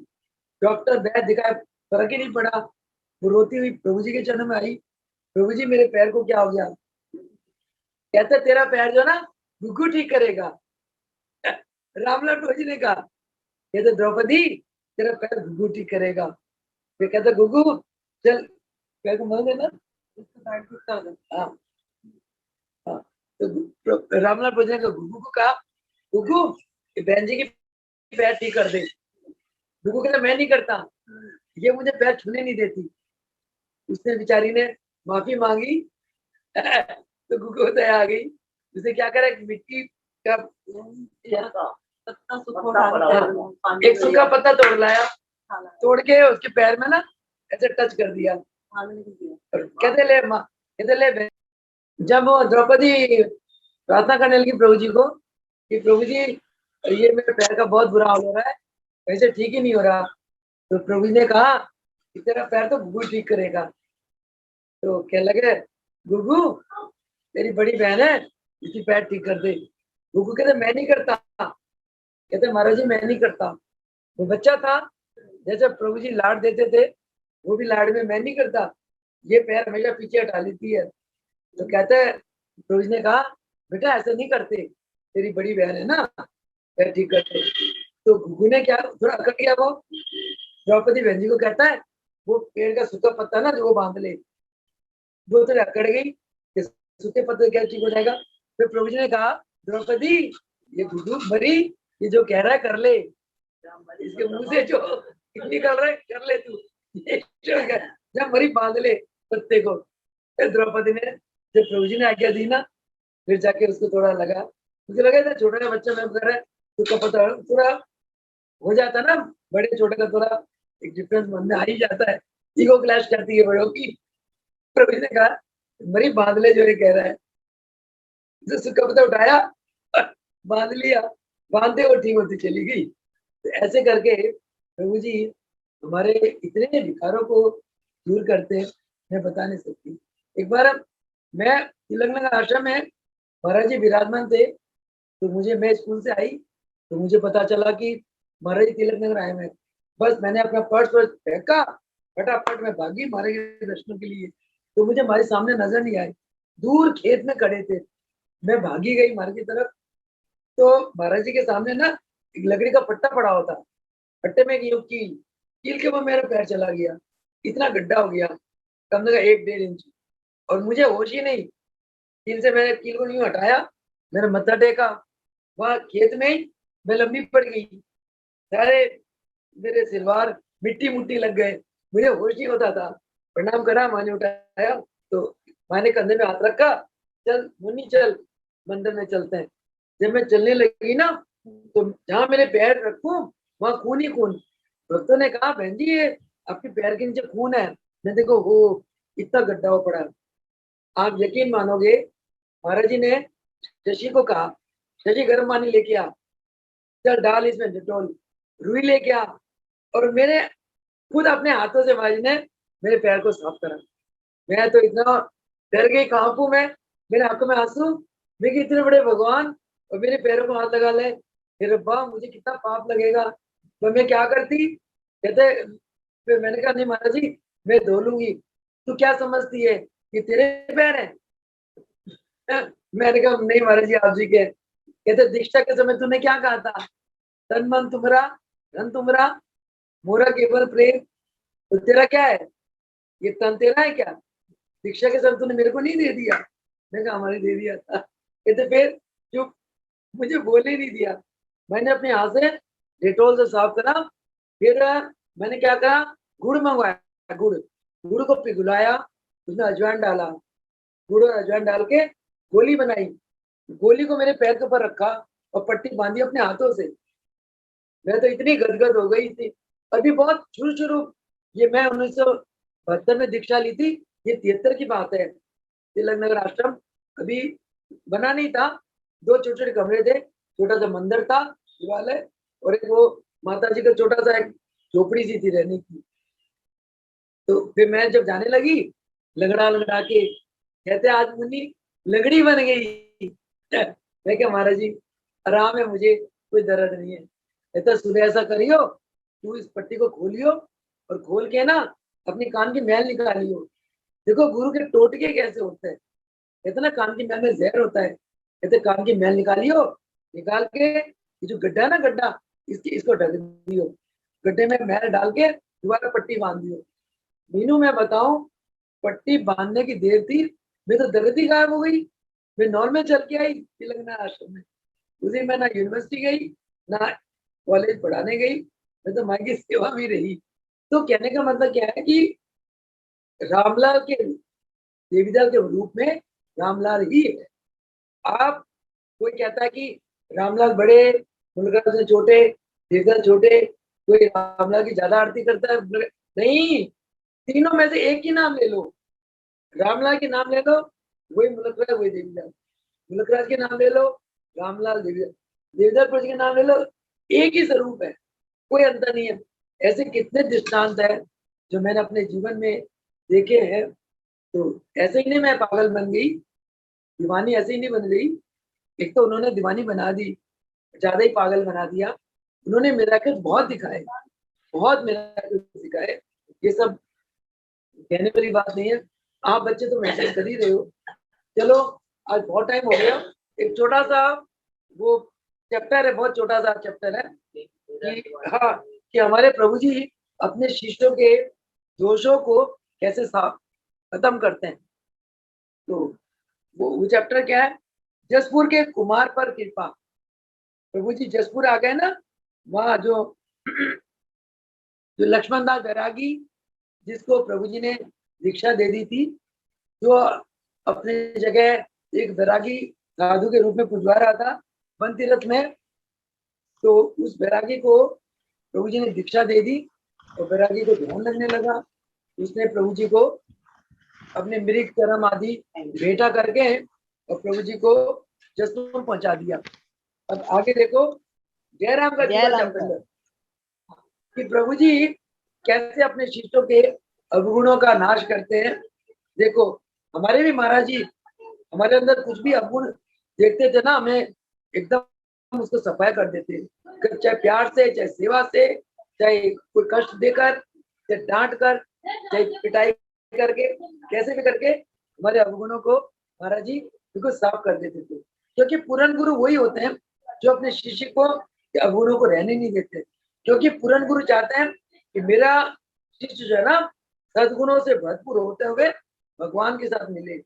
डॉक्टर वैद्य दिखाए, फर्क ही नहीं पड़ा। वो रोती हुई प्रभु जी के चरण में आई, प्रभु जी मेरे पैर को क्या हो गया? कहते तेरा पैर जो ना गुग्गू ठीक करेगा। रामलाल प्रभु जी ने कहा, कहते द्रौपदी तेरा पैर गुग्गू ठीक करेगा। फिर कहते गुग्गू चल पैर को मल देना। हाँ हाँ। तो रामलाल प्रभु जी ने गुग्गू को कहा, गुग्गू बहन जी की पैर ठीक कर दे। गुग्गू कहता मैं नहीं करता, ये मुझे पैर छूने नहीं देती। उसने बेचारी ने माफी मांगी। तो गुग्गू को दया आ गई। उसे क्या करा, मिट्टी का एक सूखा पत्ता तोड़ लाया, तोड़ के उसके पैर में ना ऐसे टच कर दिया। और कहते ले माँ, कहते ले बहन। जब वो द्रौपदी प्रार्थना करने लगी प्रभु जी को कि प्रभु जी ये मेरे पैर का बहुत बुरा हाल हो रहा है, ऐसे ठीक ही नहीं हो रहा। तो प्रभु जी ने कहा कि तेरा पैर तो गुग्गू ठीक करेगा। तो क्या लगे, गुग्गू तेरी बड़ी बहन है, इसकी पैर ठीक कर दे। गुग्गू कहते मैं नहीं करता। कहते महाराज जी मैं नहीं करता। वो बच्चा था, जैसे प्रभु जी लाड देते थे, वो भी लाड में मैं नहीं करता, ये पैर हमेशा पीछे हटा लेती है। तो कहते हैं प्रभु जी ने कहा बेटा ऐसे नहीं करते, तेरी बड़ी बहन है ना, पैर ठीक करते। तो गुग्गू ने क्या थोड़ा अकड़ गया, वो द्रौपदी बहन जी को कहता है वो पेड़ का सूखा पत्ता ना जो वो बांध ले। वो तो अकड़ गई कि सूखे पत्ते क्या ठीक हो जाएगा। फिर प्रभु जी ने कहा द्रौपदी ये गुड्डू मरी, ये जो कह रहा है कर ले, इसके मुंह से जो निकल रहा है कर ले तू। जब मरी बांध ले पत्ते को। फिर द्रौपदी ने जब प्रभु जी ने आज्ञा दी ना, फिर जाके उसको थोड़ा लगा मुझे लगा था छोटा सा बच्चा मैं कर रहा है तो कब पता थोड़ा हो जाता ना, बड़े छोटे का थोड़ा एक डिफरेंस मन में आ ही जाता है, ईगो क्लैश करती है बड़ों की। प्रभु जी ने कहा मरी बांधले जो ये कह रहा है, जिस कपड़ा उठाया बांध लिया, बांधते वो ठीक होती चली गई। तो ऐसे करके प्रभु जी हमारे इतने विकारों को दूर करते हैं, मैं बता नहीं सकती। एक बार मैं तिलकनगर आश्रम में महाराज जी विराजमान थे, तो मुझे मैं स्कूल से आई तो मुझे पता चला कि महाराज जी तिलकनगर आए हुए हैं। बस मैंने अपना पर्स वर्स फेंका, फटाफट मैं भागी महाराज जी दर्शनों के लिए। तो मुझे हमारे सामने नजर नहीं आए, दूर खेत में खड़े थे। मैं भागी गई महाराज की तरफ, तो महाराज जी के सामने ना एक लकड़ी का पट्टा पड़ा होता, पट्टे में एक यूं कील, कील के वो मेरा पैर चला गया, इतना गड्ढा हो गया कम से कम 1-1.5 इंच, और मुझे होश ही नहीं। कील से मैंने कील को यूं हटाया, मैंने मत्था टेका, वहां खेत में ही मैं लंबी पड़ गई, सारे मेरे सिलवार मिट्टी मुट्टी लग गए, मुझे होश नहीं होता था। प्रणाम करा, माँ ने उठाया तो माँ ने कंधे में हाथ रखा, चल मुन्नी चल मंदिर में चलते हैं। जब मैं चलने लगी ना, तो जहाँ मेरे पैर रखूं वहां खून ही खून। भक्तों ने कहा बहन जी ये आपके पैर के नीचे खून है। मैं देखो वो इतना गड्ढा हो पड़ा। आप यकीन मानोगे, महाराज जी ने शशि को कहा शशि गर्म पानी लेके आ, चल डाल इसमें डिटॉल, रुई लेके आ, और मेरे खुद अपने हाथों से महाराज जी ने मेरे पैर को साफ करा। मैं तो इतना डर गई, कहाँ हूँ मैं, मेरे आंखों में आंसू, मैं कि इतने बड़े भगवान और मेरे पैरों को हाथ लगा ले, फिर रब्बा मुझे कितना पाप लगेगा, तो मैं क्या करती। कहते फिर मैंने कहा नहीं महाराज जी मैं धो लूंगी, तू क्या समझती है ये तेरे पैर है। मैंने कहा नहीं महाराज जी आप जी के। कहते दीक्षा के समय तूने क्या कहा था, तन मन तुम्हारा धन तुम्हारा, मोरा केवल प्रेम। तो तेरा क्या है, ये तन तेरा है क्या, दीक्षा के समय तूने मेरे को नहीं दे दिया। मैं कहा हमारे दे दिया था। कहते फिर चुप, मुझे बोले नहीं दिया। मैंने अपने हाथ से डेटोल से साफ करा, फिर मैंने क्या करा, गुड़ मंगवाया, गुड़, गुड़ को पिघलाया, उसमें अजवाइन डाला, गुड़ और अजवाइन डाल के गोली बनाई, गोली को मेरे पैर के ऊपर रखा और पट्टी बांधी अपने हाथों से। मैं तो इतनी गदगद हो गई थी। अभी बहुत शुरू शुरू, ये मैं 1972 में दीक्षा ली थी, ये 73 की बात है। तिलक नगर आश्रम अभी बना नहीं था, 2 छोटे छोटे कमरे थे, छोटा सा मंदिर था शिवालय, और एक वो माता जी का छोटा सा एक झोपड़ी सी थी रहने की। तो फिर मैं जब जाने लगी, लगड़ा लगड़ा के, कहते आज मुन्नी लगड़ी बन गई। मैं क्या महाराज जी आराम है, मुझे कोई दर्द नहीं है। कहता सुबह ऐसा करियो, तू इस पट्टी को खोलियो और खोल के ना अपने कान की मैल निकालियो। देखो गुरु के टोटके कैसे होते हैं। कहते ना कान की मैल में जहर होता है, कहते कान की मैल निकालियो, निकाल के ये जो गड्ढा है ना गड्ढा, इसको ढक दियो, गड्ढे में मैल डाल के दोबारा पट्टी बांध दियो। मीनू मैं बताऊं, पट्टी बांधने की देर थी, मैं तो दर्द ही गायब हो गई। मैं नॉर्मल चल के आई तिलंगना आश्रम में। उसी में ना यूनिवर्सिटी गई ना कॉलेज पढ़ाने गई, मैं तो माँ की सेवा में रही। तो कहने का मतलब क्या है कि रामलाल के देवीलाल के रूप में रामलाल ही है। आप, कोई कहता है कि रामलाल बड़े, मुलगराज से छोटे, देवीलाल छोटे, कोई रामलाल की ज्यादा आरती करता है, नहीं, तीनों में से एक ही नाम ले लो। रामलाल के नाम ले लो, वही मुलकराज वही देवीलाल, मुलकराज के नाम ले लो, रामलाल देवीलाल, देवीलाल प्रभु के नाम ले लो, एक ही स्वरूप है, कोई अंतर नहीं है। ऐसे कितने दृष्टांत है जो मैंने अपने जीवन में देखे हैं। तो ऐसे ही नहीं मैं पागल बन गई, दीवानी ऐसे ही नहीं बन गई। एक तो उन्होंने दीवानी बना दी, ज्यादा ही पागल बना दिया। उन्होंने मिराकल बहुत दिखाए, बहुत मिराकल दिखाए। ये सब कहने वाली बात नहीं है, आप बच्चे तो महसूस कर ही रहे हो। चलो आज बहुत टाइम हो गया, एक छोटा सा वो चैप्टर है, बहुत छोटा सा चैप्टर है कि हाँ, कि हमारे प्रभु जी अपने शिष्यों के दोषों को कैसे साफ खत्म करते हैं। तो वो चैप्टर क्या है, जसपुर के कुमार पर कृपा। प्रभु जी जसपुर आ गए ना, वहाँ जो लक्ष्मण दास बैरागी, जिसको प्रभु जी ने दीक्षा दे दी थी, जो अपनी जगह एक बैरागी साधु के रूप में पुजवा रहा था, वन तीर्थ में। तो उस बैरागी को प्रभु जी ने दीक्षा दे दी और बैरागी को ध्यान लगने लगा। उसने प्रभु जी को अपने मृग चरम आदि भेंटा करके और प्रभु जी को जसपुर पहुंचा दिया। अब आगे देखो जयराम का जीवन चापल्य कि प्रभु जी कैसे अपने शिष्यों के अवगुणों का नाश करते हैं। देखो हमारे भी महाराज जी हमारे अंदर कुछ भी अवगुण देखते थे ना, हमें एकदम उसको सफाई कर देते, चाहे प्यार से, चाहे सेवा से, चाहे कोई कष्ट देकर, चाहे डांट कर, चाहे पिटाई करके, कैसे भी करके हमारे अवगुणों को महाराज जी बिल्कुल साफ कर देते थे। क्योंकि पूर्ण गुरु वही होते हैं जो अपने शिष्य को अवगुणों को रहने नहीं देते। क्योंकि पूर्ण गुरु चाहते हैं कि मेरा शिष्य जो है ना सद्गुणों से भरपूर होते हुए भगवान के साथ मिले।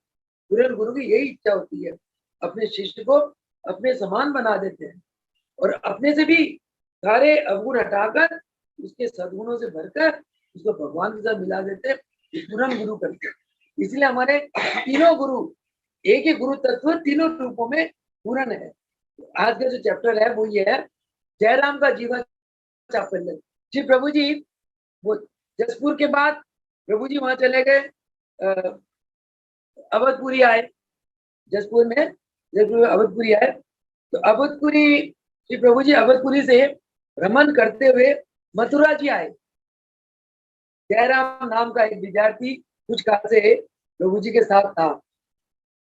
पूर्ण गुरु की यही इच्छा होती है, अपने शिष्य को अपने समान बना देते हैं और अपने से भी सारे अवगुण हटाकर उसके सद्गुणों से भरकर उसको भगवान के साथ मिला देते हैं। पूर्ण गुरु करते हैं। इसलिए हमारे तीनों गुरु एक ही गुरु तत्व तीनों रूपों में पूर्ण है। आज का जो चैप्टर है वो ये है जयराम का जीवन चापल्य। जी प्रभु जी वो जसपुर के बाद प्रभु जी वहां चले गए, अवधपुरी आए। जसपुर में अवधपुरी आए तो अवधपुरी श्री प्रभु जी अवधपुरी से भ्रमण करते हुए मथुरा जी आए। जयराम नाम का एक विद्यार्थी कुछ काल से प्रभु जी के साथ था।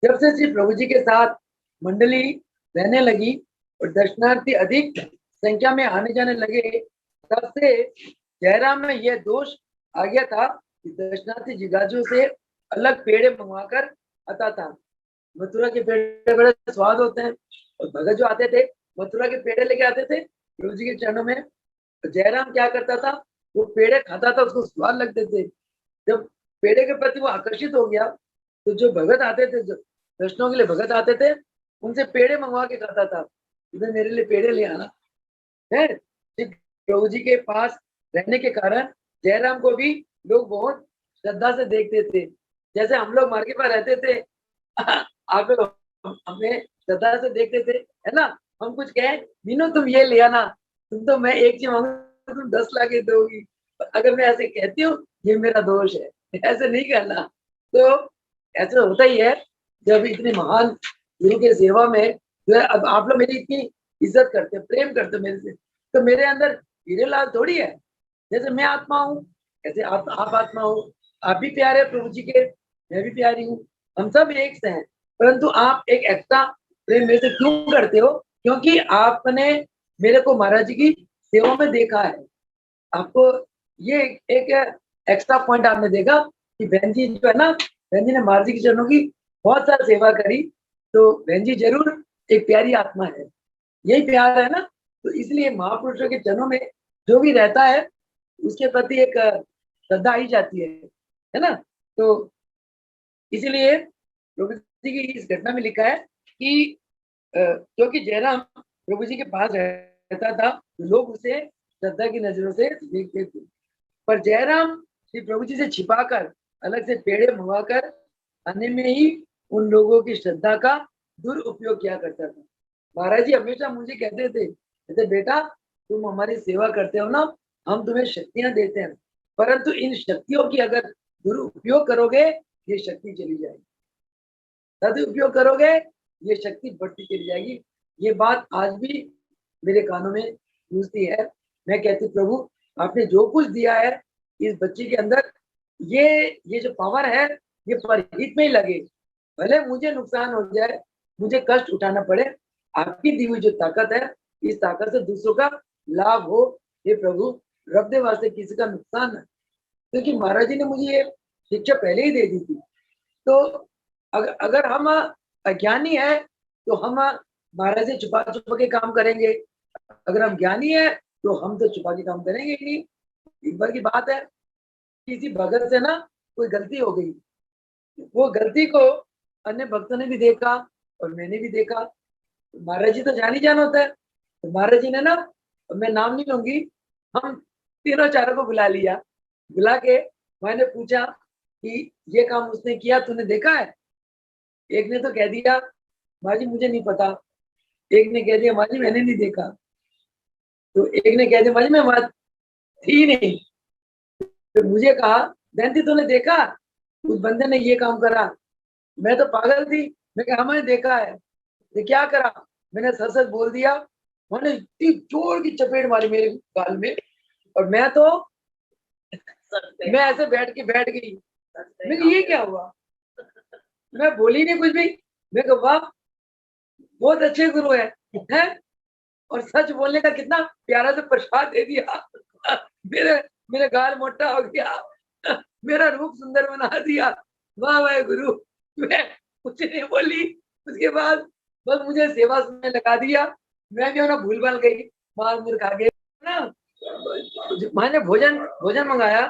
जब से श्री प्रभु जी के साथ मंडली रहने लगी और दर्शनार्थी अधिक संख्या में आने जाने लगे, तब से जयराम में यह दोष आ गया था कि दर्शनार्थी जिगाजू से अलग पेड़े मंगवाकर आता था। मथुरा के पेड़े बड़े स्वाद होते हैं और भगत जो आते थे मथुरा के पेड़े लेके आते थे प्रभु जी के चरणों में। तो जयराम क्या करता था, वो पेड़े खाता था, उसको स्वाद लगते थे। जब पेड़े के प्रति वो आकर्षित हो गया तो जो भगत आते थे, जो दर्शनों के लिए भगत आते थे, उनसे पेड़े मंगवा के खाता था। इधर मेरे लिए पेड़े ले आना है। प्रभु जी के पास रहने के कारण जयराम को भी लोग बहुत श्रद्धा से देखते थे। जैसे हम लोग मार्केट पर रहते थे आप लोग हमें श्रद्धा से देखते थे, है ना। हम कुछ कहें मीनू तुम ये ले आना, तुम तो मैं एक चीज मांगू तुम 10 लाख दोगी। अगर मैं ऐसे कहती हूँ ये मेरा दोष है, ऐसे नहीं करना। तो ऐसा होता ही है जब इतने महान गुरु के सेवा में जो है। अब आप लोग मेरी इतनी इज्जत करते, प्रेम करते मेरे से, तो मेरे अंदर हीरे लाल थोड़ी है। जैसे मैं आत्मा हूँ ऐसे आप आत्मा हो। आप भी प्यारे प्रभु जी के, मैं भी प्यारी हूँ, हम सब एक से हैं। परंतु आप एक एक्स्ट्रा प्रेम मेरे से क्यों करते हो? क्योंकि आपने मेरे को महाराज जी की सेवा में देखा है। आपको ये एक एक्स्ट्रा पॉइंट आपने देखा कि बहन जी जो है ना, बहन जी ने महाराज जी के चरणों की बहुत सारी सेवा करी। तो बहन जी जरूर एक प्यारी आत्मा है, यही प्यार है ना। तो इसलिए महापुरुषों के चरणों में जो भी रहता है उसके प्रति एक श्रद्धा आई जाती है ना। तो इसीलिए प्रभु जी की इस घटना में लिखा है कि क्योंकि जयराम प्रभु जी के पास रहता था तो लोग उसे श्रद्धा की नजरों से देखते थे। पर जयराम श्री प्रभु जी से छिपाकर अलग से पेड़े मंगवाकर आने में ही उन लोगों की श्रद्धा का दुरुपयोग किया करता था। महाराज जी हमेशा मुझे कहते थे, कहते बेटा तुम हमारी सेवा करते हो ना, हम तुम्हें शक्तियां देते हैं, परंतु इन शक्तियों की अगर दुरुपयोग करोगे ये शक्ति चली जाएगी, सदुपयोग करोगे ये शक्ति बढ़ती चली जाएगी। ये बात आज भी मेरे कानों में गूंजती है। मैं कहती प्रभु आपने जो कुछ दिया है इस बच्चे के अंदर, ये जो पावर है ये परहित में ही लगे, भले मुझे नुकसान हो जाए, मुझे कष्ट उठाना पड़े, आपकी दी हुई जो ताकत है इस ताकत से दूसरों का लाभ हो। ये प्रभु रब दे वास्ते किसी का नुकसान है। क्योंकि महाराज जी ने मुझे ये शिक्षा पहले ही दे दी थी। तो अगर हम अज्ञानी है तो हम महाराज जी छुपा छुपा के काम करेंगे, अगर हम ज्ञानी है तो हम तो छुपा के काम करेंगे ही नहीं। एक बार की बात है, किसी भगत से ना कोई गलती हो गई, वो गलती को अन्य भक्तों ने भी देखा और मैंने भी देखा। महाराज जी तो जान ही जान होता है। तो महाराज जी ने ना, मैं नाम नहीं लूंगी, हम तीनों चारों को बुला लिया। बुला के मैंने पूछा कि ये काम उसने किया तूने देखा है? एक ने तो कह दिया महाराज जी मुझे नहीं पता। एक ने कह दिया माजी मैंने नहीं देखा, तो एक ने कह दिया माजी मैं वहां थी नहीं। तो मुझे कहा जयंती तूने देखा उस बंदे ने ये काम करा? मैं तो पागल थी, मैं कहा मैंने देखा है। ये क्या करा? मैंने सच सच बोल दिया। उन्होंने इतनी जोर की चपेट मारी मेरे गाल में, और मैं ऐसे बैठ गई। मैं कहा, ये क्या हुआ? मैं बोली नहीं कुछ भी। मैं कहा वाह बहुत अच्छे गुरु है, और सच बोलने का कितना प्यारा से प्रसाद दे दिया। मेरे मेरे गाल मोटा हो गया, मेरा रूप सुंदर बना दिया। वाह वाह गुरु। मैं कुछ नहीं बोली। उसके बाद बस मुझे सेवा में लगा दिया। मैं भी ना भूल भाल गई, मार मुर खा गई ना। मैंने भोजन भोजन मंगाया।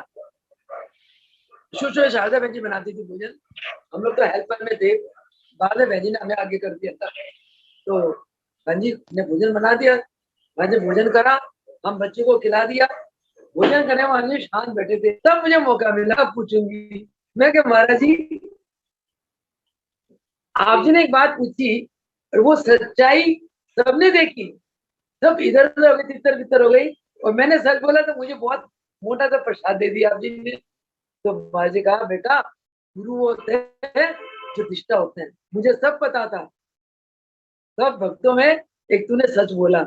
शुष्र शारदा बहन जी बनाती थी भोजन, हम लोग तो हेल्पर में थे। बाद में बहन जी ने हमें आगे कर दिया था। तो बहन जी ने भोजन बना दिया, मैंने भोजन करा, हम बच्चे को खिला दिया। भोजन करने वाले शांत बैठे थे, तब मुझे मौका मिला पूछूंगी। मैं क्या महाराज जी आप जी ने एक बात पूछी और वो सच्चाई सबने देखी, सब इधर उधर हो गई, तितर बितर हो गई, और मैंने सच बोला तो मुझे बहुत मोटा सा प्रसाद दे दिया आप जी ने। तो महाराज जी कहा बेटा गुरु वो होते हैं जो निष्ठा होते हैं, मुझे सब पता था। सब भक्तों में एक तूने सच बोला,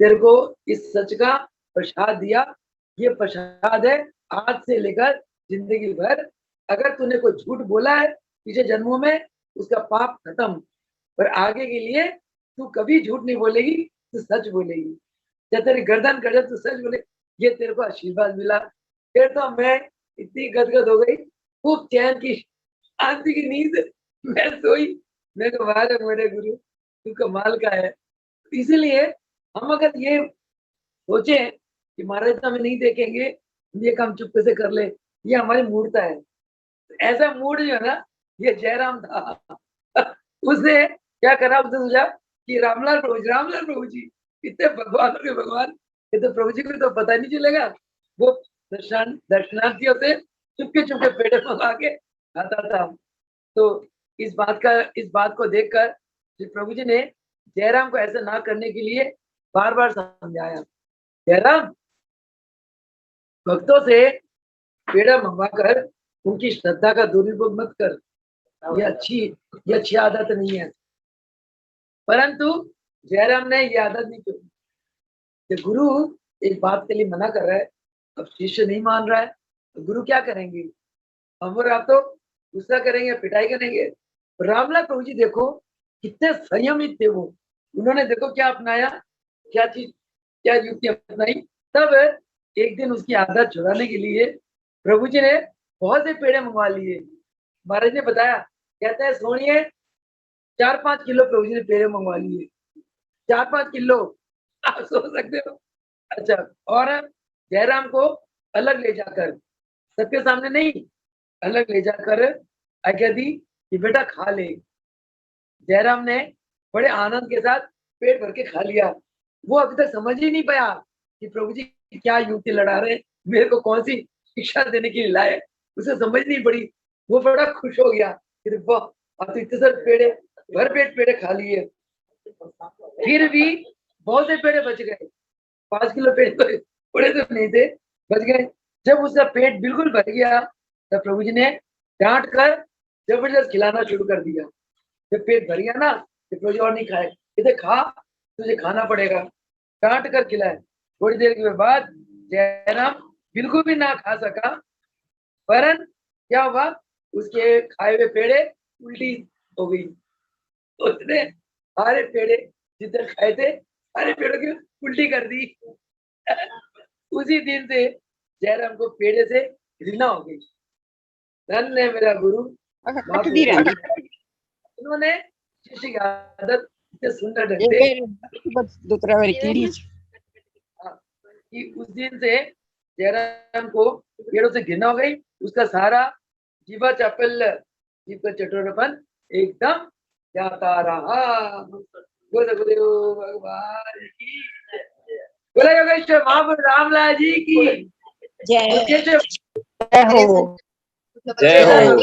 तेरे को इस सच का प्रसाद दिया। ये प्रसाद है आज से लेकर जिंदगी भर। अगर तूने कोई झूठ बोला है पिछले जन्मों में, उसका पाप खत्म। पर आगे के लिए तू कभी झूठ नहीं बोलेगी, तू सच बोलेगी। जब तेरी गर्दन कटे तू सच बोले, ये तेरे को आशीर्वाद मिला। फिर तो मैं इतनी गदगद हो गई, खूब चैन की शांति की नींद मैं सोई। मैं तो मेरे गुरु तू कमाल का है। इसीलिए हम अगर ये सोचे कि महाराज तो हमें नहीं देखेंगे, ये काम चुपके से कर ले, ये हमारी मूर्खता है। ऐसा मूड जो है ना, ये जयराम था। उसने क्या करा, उसने सोचा कि रामलाल प्रभु जी इतने भगवानों के भगवान, ये तो प्रभु जी को तो पता नहीं चलेगा। वो दर्शनार्थियों से चुपके चुपके पेड़े मंगा के खाता था। तो इस बात को देखकर श्री प्रभु जी ने जयराम को ऐसा ना करने के लिए बार बार समझाया। जयराम भक्तों से पेड़ा मंगवा कर उनकी श्रद्धा का दुरुपयोग मत कर, ये अच्छी आदत नहीं है। परंतु जयराम ने ये आदत नहीं छोड़ी कि गुरु एक बात के लिए मना कर रहा है, अब शिष्य नहीं मान रहा है तो गुरु क्या करेंगे? हम और आप तो गुस्सा करेंगे, पिटाई करेंगे। रामलाल प्रभु जी देखो कितने संयमित थे वो। उन्होंने देखो क्या अपनाया, क्या युक्ति अपनाई। तब एक दिन उसकी आदत छुड़ाने के लिए प्रभु जी ने बहुत से पेड़े मंगवा लिए। महाराज ने बताया, कहते हैं सोनिए 4-5 किलो प्रभु जी ने पेड़े मंगवा लिए। 4-5 किलो, आप सोच सकते हो। अच्छा, और जयराम को अलग ले जाकर, सबके सामने नहीं, अलग ले जाकर आज्ञा दी कि बेटा खा ले। जयराम ने बड़े आनंद के साथ पेट भर के खा लिया। वो अभी तक समझ ही नहीं पाया कि प्रभु जी क्या युक्ति लड़ा रहे, मेरे को कौन सी शिक्षा देने के लिए लाए, उसे समझ नहीं पड़ी। वो बड़ा खुश हो गया कि वाह अब तो इतने सारे पेड़े, भर पेट पेड़े खा लिए। फिर भी बहुत से पेड़े बच गए, 5 किलो पेड़े थोड़े तो नहीं थे, बच गए। जब उसका पेट बिल्कुल भर गया तब प्रभु जी ने डांट कर जबरदस्त खिलाना शुरू कर दिया। जब पेट भर गया ना तो प्रभु जी और नहीं खाए, इसे खा, तुझे खाना पड़ेगा, डांट कर खिलाए। थोड़ी देर के बाद जयराम बिल्कुल भी ना खा सका, परन क्या हुआ, उसके खाए हुए पेड़े उल्टी हो गई। उसने सारे पेड़े जितने खाए थे सारे पेड़ों की उल्टी कर दी। उसी दिन से जयराम को पेड़े से घृणा हो गई। धन्य है मेरा गुरु, उन्होंने शिष्य की आदत इतने सुंदर ढंग से कि उस दिन से जयराम को पेड़ों से घृणा हो गई। उसका सारा जीवा चापल्य, जीव का चटोरपन एकदम जाता रहा। गुरुदेव भगवान की बोला, योगेश्वर महापुरुष रामलाल जी की जय जय हो, जय हो,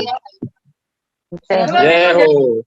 जय हो।